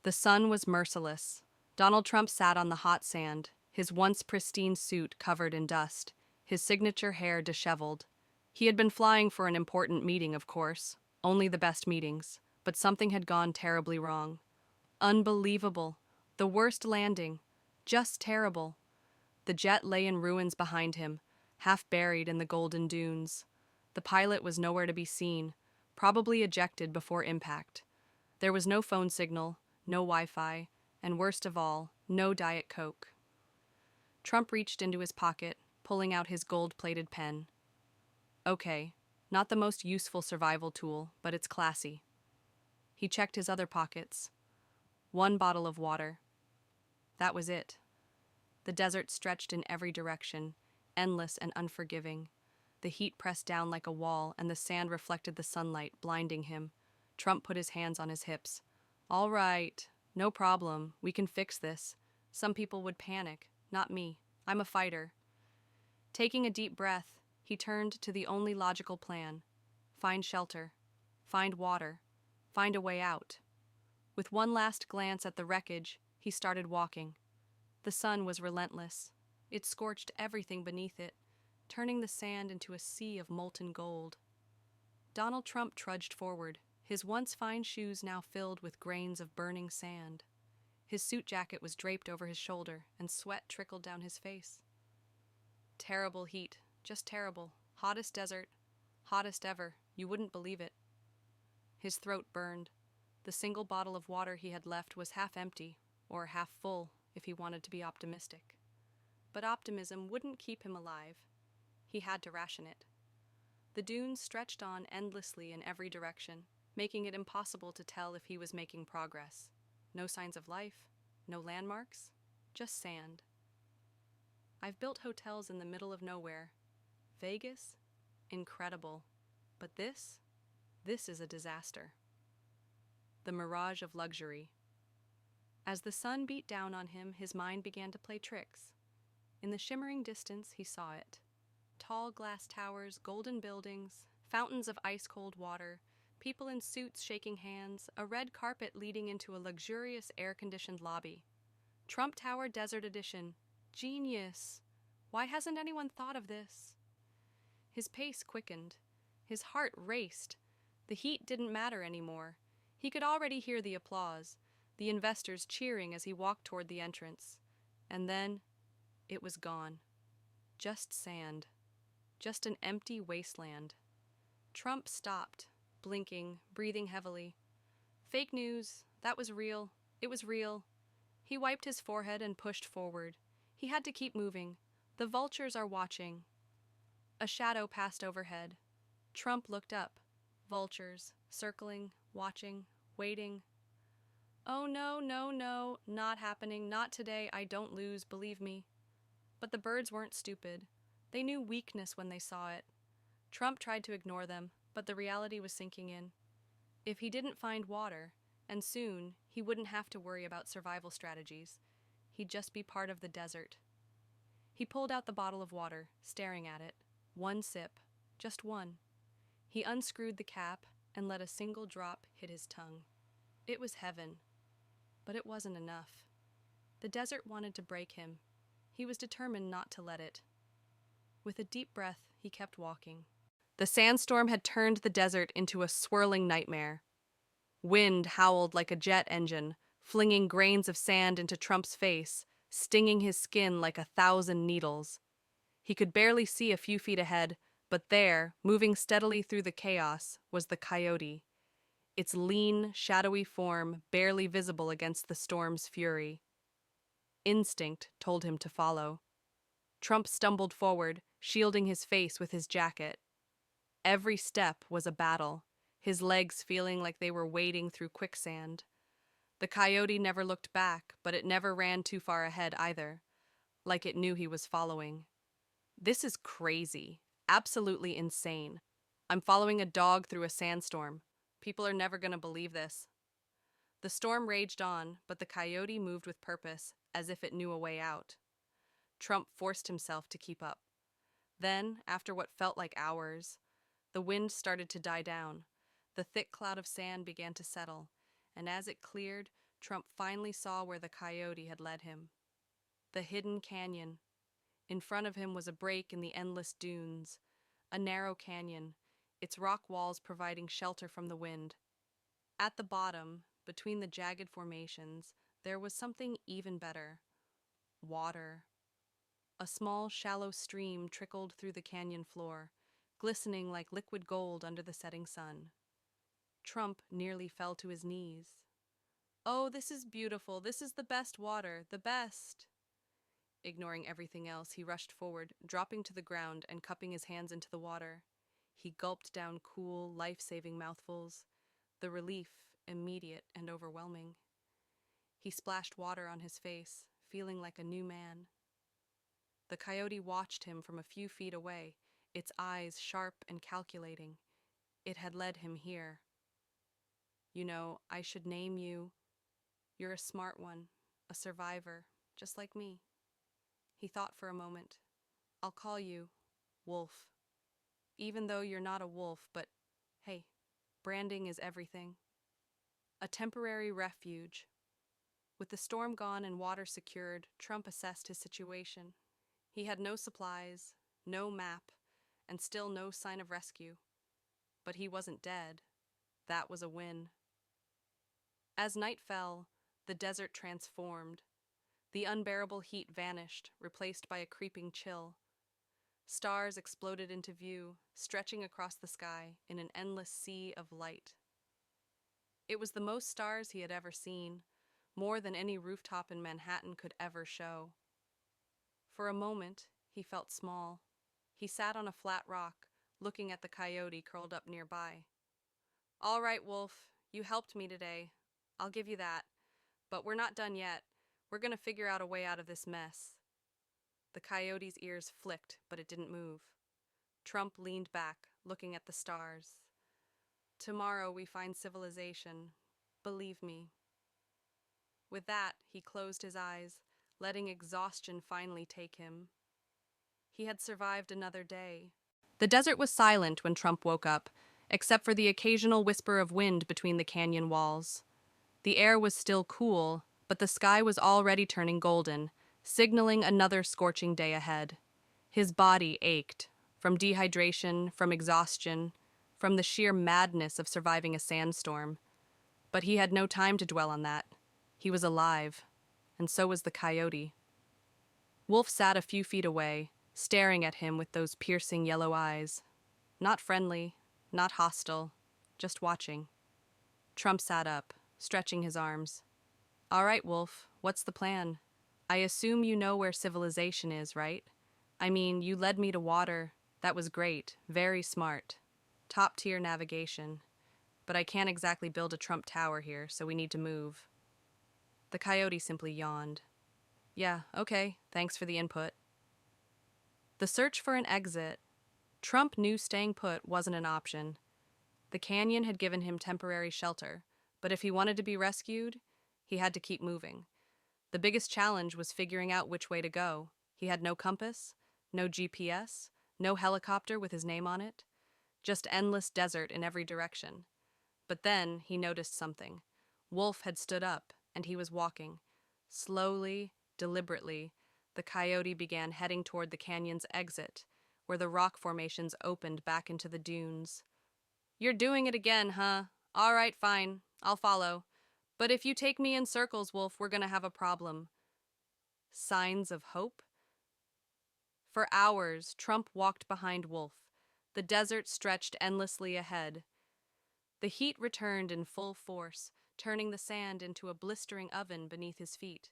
The sun was merciless. Donald Trump sat on the hot sand, his once pristine suit covered in dust, his signature hair disheveled. He had been flying for an important meeting, of course, only the best meetings, but something had gone terribly wrong. Unbelievable. The worst landing. Just terrible. The jet lay in ruins behind him, half buried in the golden dunes. The pilot was nowhere to be seen, probably ejected before impact. There was no phone signal, no Wi-Fi, and worst of all, no Diet Coke. Trump reached into his pocket, pulling out his gold-plated pen. Okay, not the most useful survival tool, but it's classy. He checked his other pockets. One bottle of water. That was it. The desert stretched in every direction, endless and unforgiving. The heat pressed down like a wall, and the sand reflected the sunlight, blinding him. Trump put his hands on his hips. All right, no problem. We can fix this. Some people would panic. Not me. I'm a fighter. Taking a deep breath, he turned to the only logical plan. Find shelter. Find water. Find a way out. With one last glance at the wreckage, he started walking. The sun was relentless. It scorched everything beneath it, turning the sand into a sea of molten gold. Donald Trump trudged forward, his once fine shoes now filled with grains of burning sand. His suit jacket was draped over his shoulder, and sweat trickled down his face. Terrible heat, just terrible. Hottest desert, hottest ever. You wouldn't believe it. His throat burned. The single bottle of water he had left was half empty, or half full, if he wanted to be optimistic. But optimism wouldn't keep him alive. He had to ration it. The dunes stretched on endlessly in every direction, making it impossible to tell if he was making progress. No signs of life, no landmarks, just sand. I've built hotels in the middle of nowhere. Vegas? Incredible. But this is a disaster. The mirage of luxury. As the sun beat down on him, his mind began to play tricks. In the shimmering distance, he saw it. Tall glass towers, golden buildings, fountains of ice-cold water, people in suits shaking hands, a red carpet leading into a luxurious air-conditioned lobby. Trump Tower Desert Edition. Genius! Why hasn't anyone thought of this? His pace quickened. His heart raced. The heat didn't matter anymore. He could already hear the applause, the investors cheering as he walked toward the entrance. And then, it was gone. Just sand. Just an empty wasteland. Trump stopped, blinking, breathing heavily. Fake news. That was real. It was real. He wiped his forehead and pushed forward. He had to keep moving. The vultures are watching. A shadow passed overhead. Trump looked up. Vultures, circling, watching, waiting. Oh no, no, no, not happening, not today, I don't lose, believe me. But the birds weren't stupid. They knew weakness when they saw it. Trump tried to ignore them, but the reality was sinking in. If he didn't find water, and soon, he wouldn't have to worry about survival strategies. He'd just be part of the desert. He pulled out the bottle of water, staring at it. One sip. Just one. He unscrewed the cap and let a single drop hit his tongue. It was heaven. But it wasn't enough. The desert wanted to break him. He was determined not to let it. With a deep breath, he kept walking. The sandstorm had turned the desert into a swirling nightmare. Wind howled like a jet engine, flinging grains of sand into Trump's face, stinging his skin like 1,000 needles. He could barely see a few feet ahead, but there, moving steadily through the chaos, was the Coyote, its lean, shadowy form barely visible against the storm's fury. Instinct told him to follow. Trump stumbled forward, shielding his face with his jacket. Every step was a battle, his legs feeling like they were wading through quicksand. The Coyote never looked back, but it never ran too far ahead either, like it knew he was following. This is crazy, absolutely insane. I'm following a dog through a sandstorm. People are never going to believe this. The storm raged on, but the Coyote moved with purpose, as if it knew a way out. Trump forced himself to keep up. Then, after what felt like hours, the wind started to die down. The thick cloud of sand began to settle, and as it cleared, Trump finally saw where the coyote had led him. The hidden canyon. In front of him was a break in the endless dunes, a narrow canyon, its rock walls providing shelter from the wind. At the bottom, between the jagged formations, there was something even better. Water. A small, shallow stream trickled through the canyon floor, glistening like liquid gold under the setting sun. Trump nearly fell to his knees. "Oh, this is beautiful. This is the best water, the best." Ignoring everything else, he rushed forward, dropping to the ground and cupping his hands into the water. He gulped down cool, life-saving mouthfuls, the relief immediate and overwhelming. He splashed water on his face, feeling like a new man. The coyote watched him from a few feet away, its eyes sharp and calculating. It had led him here. "You know, I should name you. You're a smart one, a survivor, just like me." He thought for a moment. "I'll call you Wolf. Even though you're not a wolf, but hey, branding is everything." A temporary refuge. With the storm gone and water secured, Trump assessed his situation. He had no supplies, no map, and still no sign of rescue. But he wasn't dead. That was a win. As night fell, the desert transformed. The unbearable heat vanished, replaced by a creeping chill. Stars exploded into view, stretching across the sky in an endless sea of light. It was the most stars he had ever seen, more than any rooftop in Manhattan could ever show. For a moment, he felt small. He sat on a flat rock, looking at the coyote curled up nearby. "All right, Wolf, you helped me today. I'll give you that. But we're not done yet. We're gonna figure out a way out of this mess." The coyote's ears flicked, but it didn't move. Trump leaned back, looking at the stars. "Tomorrow we find civilization. Believe me." With that, he closed his eyes, letting exhaustion finally take him. He had survived another day. The desert was silent when Trump woke up, except for the occasional whisper of wind between the canyon walls. The air was still cool, but the sky was already turning golden, signaling another scorching day ahead. His body ached, from dehydration, from exhaustion, from the sheer madness of surviving a sandstorm. But he had no time to dwell on that. He was alive, and so was the coyote. Wolf sat a few feet away, staring at him with those piercing yellow eyes. Not friendly, not hostile, just watching. Trump sat up, stretching his arms. "All right, Wolf, what's the plan? I assume you know where civilization is, right? I mean, you led me to water. That was great, very smart. Top-tier navigation. But I can't exactly build a Trump Tower here, so we need to move." The coyote simply yawned. "Yeah, okay, thanks for the input." The search for an exit. Trump knew staying put wasn't an option. The canyon had given him temporary shelter, but if he wanted to be rescued, he had to keep moving. The biggest challenge was figuring out which way to go. He had no compass, no GPS, no helicopter with his name on it, just endless desert in every direction. But then he noticed something. Wolf had stood up, and he was walking. Slowly, deliberately, the coyote began heading toward the canyon's exit, where the rock formations opened back into the dunes. "You're doing it again, huh? All right, fine. I'll follow. But if you take me in circles, Wolf, we're gonna have a problem." Signs of hope? For hours, Trump walked behind Wolf. The desert stretched endlessly ahead. The heat returned in full force, turning the sand into a blistering oven beneath his feet.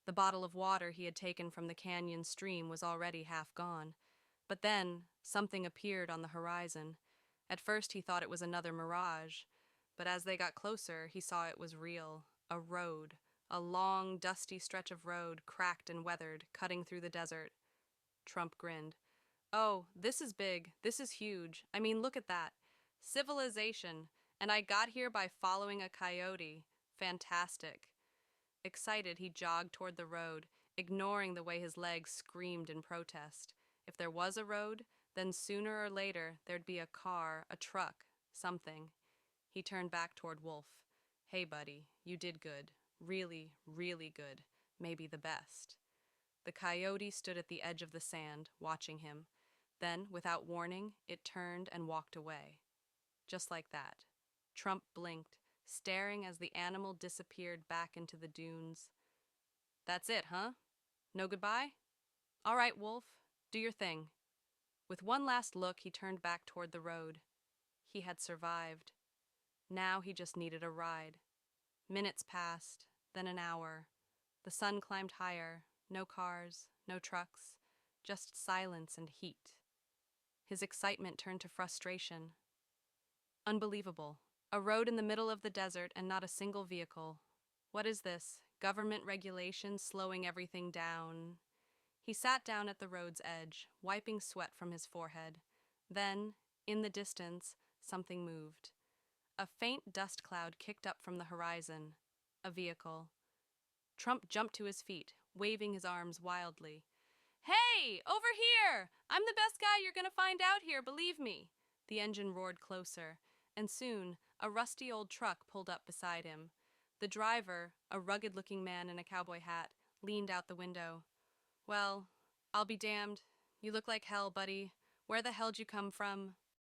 The bottle of water he had taken from the canyon stream was already half gone. But then, something appeared on the horizon. At first he thought it was another mirage, but as they got closer, he saw it was real. A road. A long, dusty stretch of road, cracked and weathered, cutting through the desert. Trump grinned. "Oh, this is big. This is huge. I mean, look at that. Civilization. And I got here by following a coyote. Fantastic." Excited, he jogged toward the road, ignoring the way his legs screamed in protest. If there was a road, then sooner or later there'd be a car, a truck, something. He turned back toward Wolf. "Hey, buddy, you did good. Really, really good. Maybe the best. The coyote stood at the edge of the sand, watching him. Then, without warning, it turned and walked away. Just like that. Trump blinked, staring as the animal disappeared back into the dunes. That's it, huh? No goodbye? All right, Wolf, do your thing. With one last look, he turned back toward the road. He had survived. Now he just needed a ride. Minutes passed, then an hour. The sun climbed higher. No cars, no trucks, just silence and heat. His excitement turned to frustration. Unbelievable. A road in the middle of the desert and not a single vehicle. What is this? Government regulations slowing everything down. He sat down at the road's edge, wiping sweat from his forehead. Then, in the distance, something moved. A faint dust cloud kicked up from the horizon. A vehicle. Trump jumped to his feet, waving his arms wildly. Hey, over here! I'm the best guy you're gonna find out here, believe me. The engine roared closer, and soon a rusty old truck pulled up beside him. The driver, a rugged-looking man in a cowboy hat, leaned out the window. Well, I'll be damned. You look like hell, buddy. Where the hell'd you come from?